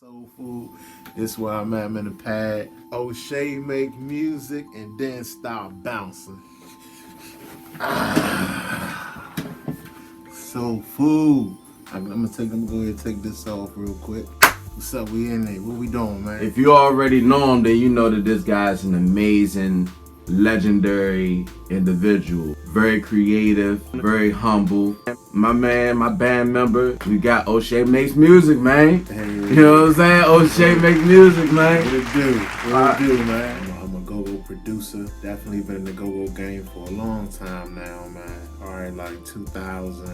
Soul Food. This is where I'm at. I'm in the pad. OshahMakeMusic and then start bouncing. Soul Food. I'm gonna go ahead and take this off real quick. What's up? We in there. What we doing, man? If you already know him, then you know that this guy's an amazing, legendary individual. Very creative, very humble. My man, my band member, we got OshahMakeMusic, man. Hey, you know what I'm saying? OshahMakeMusic, man. What it do? What it do, man? I'm a GoGo producer. Definitely been in the GoGo game for a long time now, man. Alright, like 2000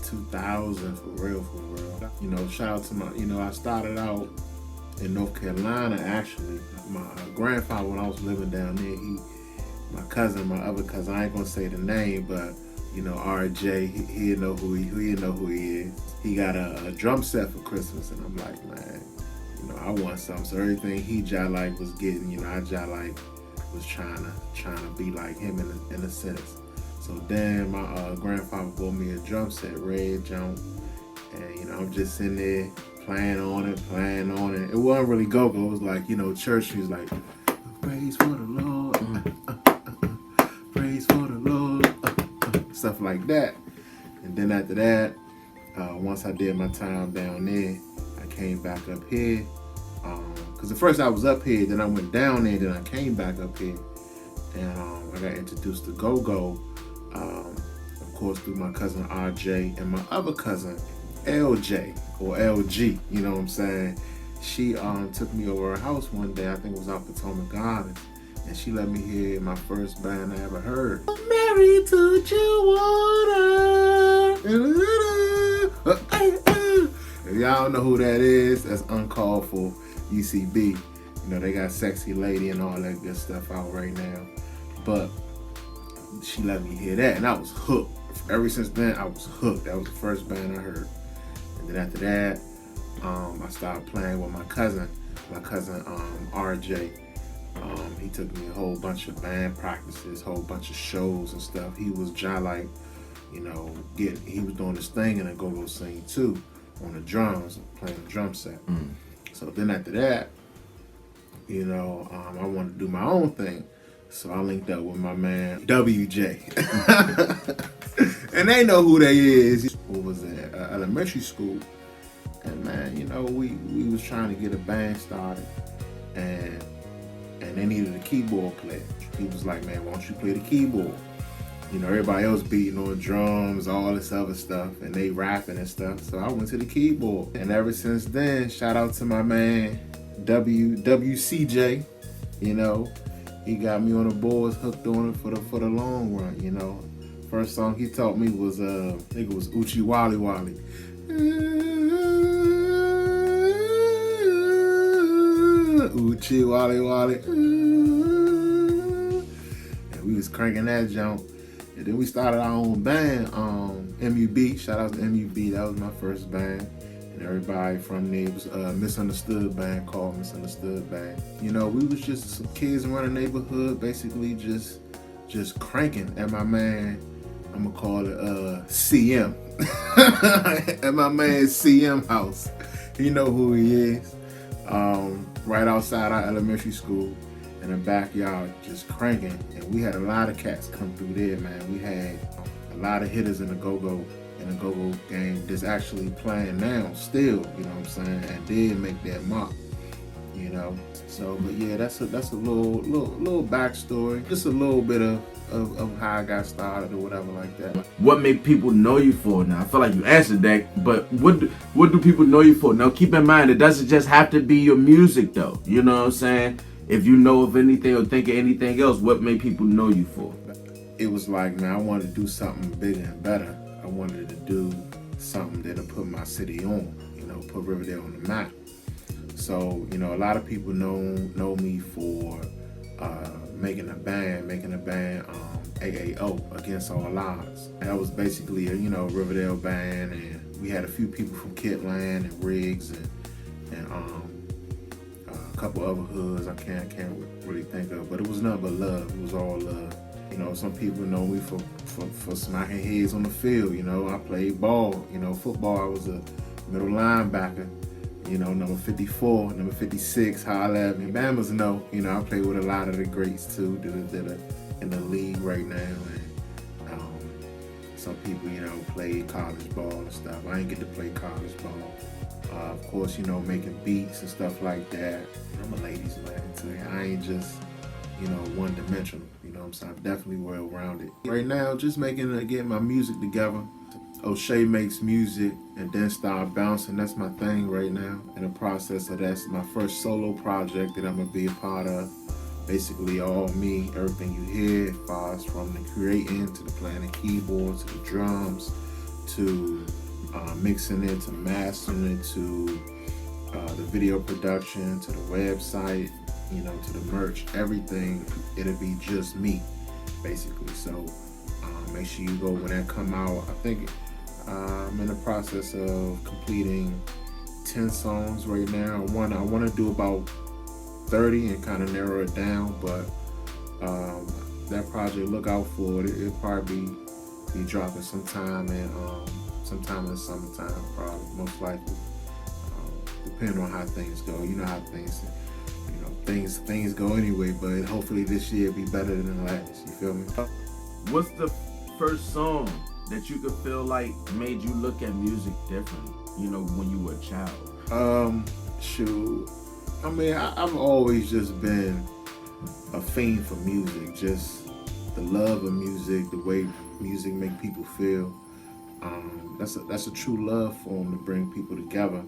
for real. You know, shout out to I started out in North Carolina, actually. My grandfather, when I was living down there, my other cousin, I ain't gonna say the name, but RJ, he'll know who he is. He got a drum set for Christmas, and I'm like, man, I want something. So everything he like was getting, I like was trying to be like him in a sense. So then my grandfather bought me a drum set, red jump, and I'm just in there playing on it. It wasn't really go-go. It was like, church music, like, praise for the Lord, praise for the Lord, stuff like that. And then after that, once I did my time down there, I came back up here. Because at first I was up here, then I went down there, then I came back up here. And I got introduced to go-go, of course, through my cousin RJ and my other cousin LJ or LG, you know what I'm saying? She took me over her house one day, I think it was out Potomac Gardens, and she let me hear my first band I ever heard. I'm married to Joanna. If y'all don't know who that is, that's Uncalled For UCB. They got Sexy Lady and all that good stuff out right now. But she let me hear that, and I was hooked. Ever since then, I was hooked. That was the first band I heard. And then after that, I started playing with my cousin RJ. He took me a whole bunch of band practices, whole bunch of shows and stuff. He was he was doing this thing in a go-go scene too, on the drums, playing the drum set. So then after that, I wanted to do my own thing. So I linked up with my man WJ. And they know who they is. What was it? Elementary school. And man, we was trying to get a band started, and they needed a keyboard player. He was like, man, why don't you play the keyboard? Everybody else beating on drums, all this other stuff, and they rapping and stuff. So I went to the keyboard. And ever since then, shout out to my man WCJ. He got me on the boards, hooked on it for the long run. First song he taught me was I think it was Uchi Wally Wally. Uchi Wally Wally. And we was cranking that jump. And then we started our own band, MUB. Shout out to MUB. That was my first band. And everybody from there was a Misunderstood band called Misunderstood Band. We was just some kids around the neighborhood, basically just cranking at my man, I'm gonna call it CM. At my man's CM house. You know who he is. Right outside our elementary school in the backyard, just cranking. And we had a lot of cats come through there, man. We had a lot of hitters in the go-go game that's actually playing now still, you know what I'm saying, and did make that mark, So, but yeah, that's a little backstory, just a little bit of how I got started or whatever like that. What make people know you for? Now, I feel like you answered that, but what do people know you for? Now, keep in mind, it doesn't just have to be your music, though. You know what I'm saying? If you know of anything or think of anything else, what made people know you for? It was like, man, I wanted to do something bigger and better. I wanted to do something that'll put my city on, put Riverdale on the map. So, a lot of people know me for making a band, AAO, Against All Odds. That was basically a, Riverdale band, and we had a few people from Kitland and Riggs and a couple other hoods I can't really think of, but it was nothing but love. It was all love. Some people know me for smacking heads on the field. I played ball. Football, I was a middle linebacker. You know, number 54, number 56, holla at me. Bammers know, you know, I play with a lot of the greats too that are in the league right now. And some people, you know, play college ball and stuff. I ain't get to play college ball. Of course, you know, making beats and stuff like that. I'm a ladies man too. I ain't just, you know, one dimensional. You know what I'm saying? I'm definitely well rounded. Right now, just getting my music together. OshahMakeMusic, and then start bouncing. That's my thing right now. In the process of that's my first solo project that I'm gonna be a part of. Basically all me, everything you hear, as far as from the creating to the playing the keyboards to the drums to mixing it to mastering it to the video production to the website, you know, to the merch, everything. It'll be just me, basically. So make sure you go when that come out. I think I'm in the process of completing 10 songs right now. I want to do about 30 and kind of narrow it down, but that project, look out for it. It'll probably be dropping sometime in the summertime, probably, most likely. Depending on how things go. You know how things go anyway, but hopefully this year be better than last. You feel me? What's the first song that you could feel like made you look at music differently, you know, when you were a child? Shoot. I mean, I've always just been a fiend for music, just the love of music, the way music make people feel. That's a true love form to bring people together,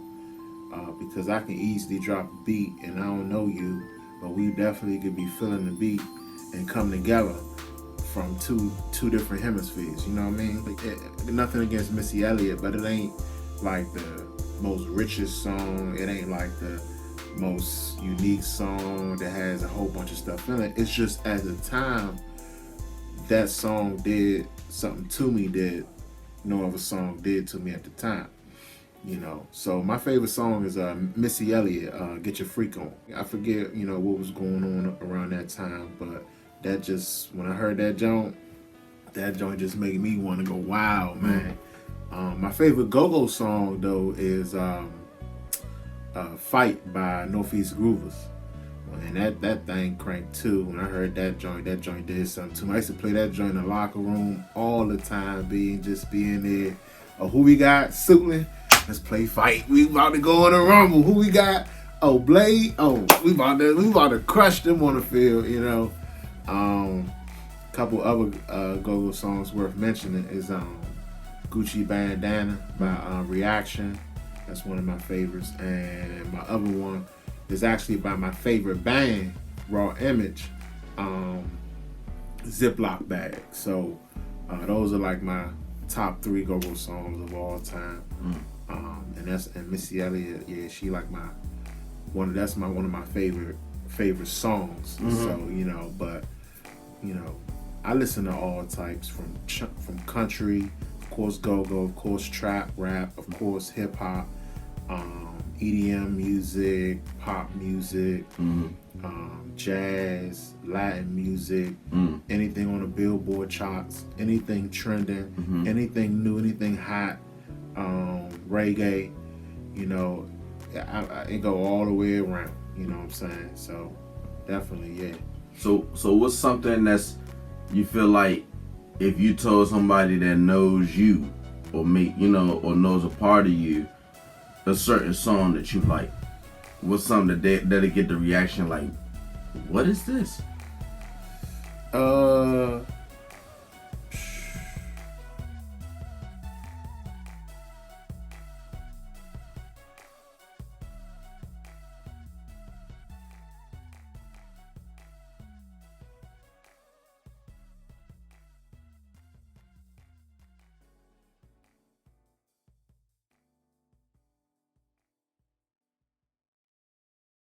because I can easily drop a beat and I don't know you, but we definitely could be feeling the beat and come together from two different hemispheres, you know what I mean? Like, nothing against Missy Elliott, but it ain't like the most richest song. It ain't like the most unique song that has a whole bunch of stuff in it. It's just at the time that song did something to me that no other song did to me at the time, you know. So my favorite song is Missy Elliott, Get Your Freak On. I forget, you know, what was going on around that time, but that just, when I heard that joint just made me want to go wild, man. My favorite GoGo song though is Fight by Northeast Groovers. And that thing cranked too. When I heard that joint did something to me. I used to play that joint in the locker room all the time, being there. Oh, who we got? Suitland. Let's play Fight. We about to go in a rumble. Who we got? Oh, Blade. Oh, we about to crush them on the field, you know. Couple other GoGo songs worth mentioning is Gucci Bandana by Reaction. That's one of my favorites. And my other one is actually by my favorite band, Raw Image, Ziploc Bag. So those are like my top 3 GoGo songs of all time. And Missy Elliott, yeah, she like one of my favorite songs. So, you know, but you know, I listen to all types from country, of course go-go, of course trap, rap, of course hip hop, EDM music, pop music, jazz, Latin music, anything on the Billboard charts, anything trending, anything new, anything hot, reggae, you know, it go all the way around, you know what I'm saying? So definitely, yeah. So what's something that's you feel like if you told somebody that knows you or or knows a part of you a certain song that you like, what's something that'll get the reaction like, what is this?